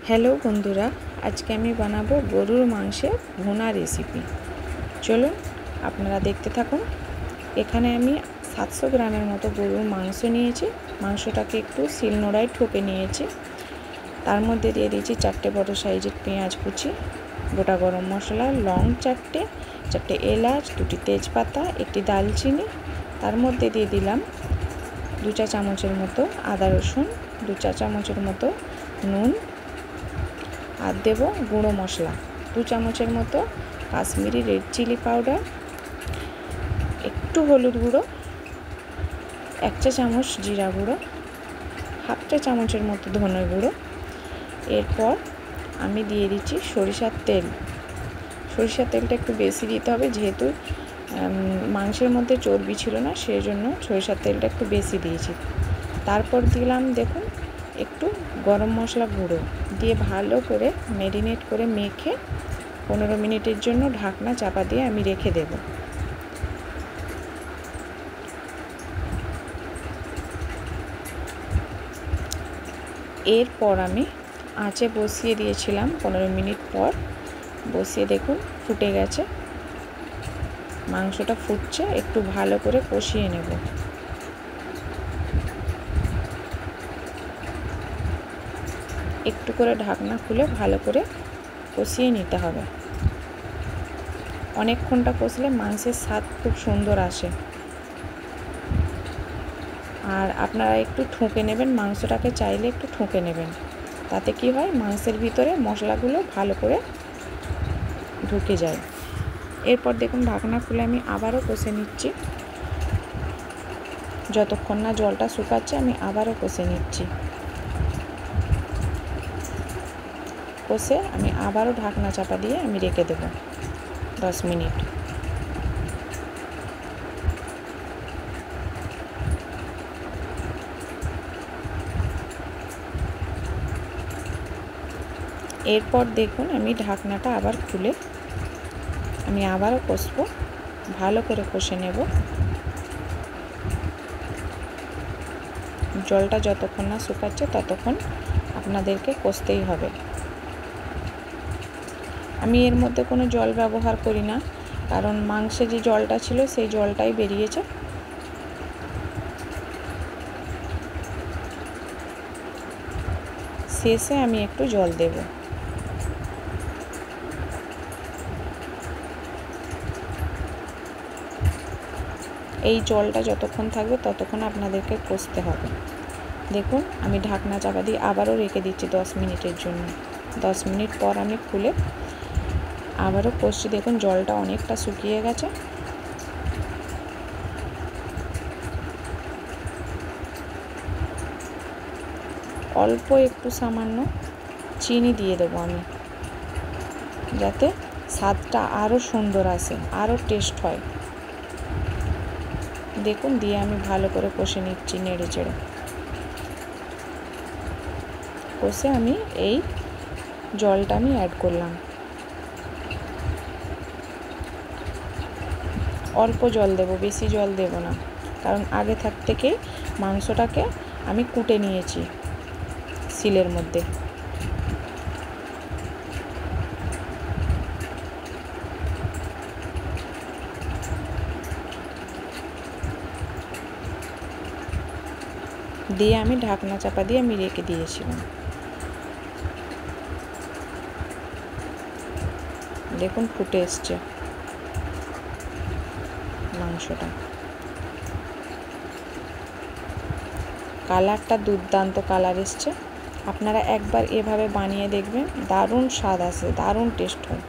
Hello বন্ধুরা, আজকে আমি বানাবো গরুর মাংসের ভুনা রেসিপি। চলুন আপনারা দেখতে থাকুন। এখানে আমি 700 গ্রামের মতো গরুর মাংস নিয়েছি। মাংসটাকে একটু শিলনোড়ায় ঠুকে নিয়েছি। তার মধ্যে দিয়ে দিয়েছি 4টে বড় সাইজের পেঁয়াজ কুচি, গোটা গরম মশলা, লং 4টে এলাচ, 2টি তেজপাতা, 1টি দালচিনি। তার মধ্যে দিয়ে দিলাম 2 চা চামচের মতো আদা রসুন, 2 চা চামচের মতো নুন, আর দেব গুঁড়ো মশলা 2 চামচের মতো কাশ্মীরি রেড চিলি পাউডার, একটু হলুদ গুঁড়ো, 1 চা চামচ জিরা গুঁড়ো, হাফ চা চামচের মতো ধনে গুঁড়ো। এরপর আমি দিয়ে দিচ্ছি সরিষার তেল। সরিষার তেলটা একটু বেশি দিতে হবে, যেহেতু মাংসের মধ্যে চর্বি ছিল না, সেই জন্য সরিষার তেলটা একটু বেশি দিয়েছি। তারপর দিলাম দেখুন একটু গরম মশলা গুঁড়ো দিয়ে ভালো করে ম্যারিনেট করে মেখে 15 মিনিটের জন্য ঢাকনা চাপা দিয়ে আমি রেখে দেব। এরপর আমি আঁচে বসিয়ে দিয়েছিলাম 15 মিনিট পর, বসিয়ে দেখুন ফুটে গেছে। মাংসটা ফুটছে, একটু ভালো করে কষিয়ে নেব। একটু করে ঢাকনা খুলে ভালো করে কষিয়ে নিতে হবে। অনেকক্ষণটা কষলে মাংসের স্বাদ খুব সুন্দর আসে। আর আপনারা একটু ঠুকে নেবেন, মাংসটাকে চাইলে একটু ঠুকে নেবেন, তাতে কি হয় মাংসের ভিতরে মশলাগুলো ভালো করে ঢুকে যায়। এরপর দেখুন ঢাকনা খুলে আমি আবারও কষে নিচ্ছি। যতক্ষণ না জলটা শুকাচ্ছে আমি আবারও কষে নিচ্ছি। কষে আমি আবারও ঢাকনা চাপা দিয়ে আমি রেখে দেব 10 মিনিট। এরপর দেখুন আমি ঢাকনাটা আবার খুলে আমি আবারও কষবো, ভালো করে কষে নেব। জলটা যতক্ষণ না শুকাচ্ছে ততক্ষণ আপনাদেরকে কষতেই হবে। আমি এর মধ্যে কোনো জল ব্যবহার করি না, কারণ মাংসে যে জলটা ছিল সেই জলটাই বেরিয়েছে। শেষে আমি একটু জল দেব। এই জলটা যতক্ষণ থাকবে ততক্ষণ আপনাদেরকে কষতে হবে। দেখুন আমি ঢাকনা চাপা দিয়ে আবারও রেখে দিচ্ছি 10 মিনিটের জন্য। 10 মিনিট পর আমি খুলে আবারও কষছি। দেখুন জলটা অনেকটা শুকিয়ে গেছে। অল্প একটু সামান্য চিনি দিয়ে দেবো আমি, যাতে স্বাদটা আরও সুন্দর আসে, আরও টেস্ট হয়। দেখুন দিয়ে আমি ভালো করে কষে নিচ্ছি নেড়ে চেড়ে। কষে আমি এই জলটা আমি অ্যাড করলাম। অল্প জল দেব, বেশি জল দেব না, কারণ আগে থেকেই মাংসটাকে আমি কুটে নিয়েছি শিলের মধ্যে। দিয়ে আমি ঢাকনা চাপা দিয়ে আমি রেখে দিয়েছিলাম। দেখুন ফুটে এসছে মাংসটা। কালারটা দুর্দান্ত কালার এসছে। আপনারা একবার এভাবে বানিয়ে দেখবেন, দারুণ স্বাদ আসে, দারুণ টেস্ট হয়।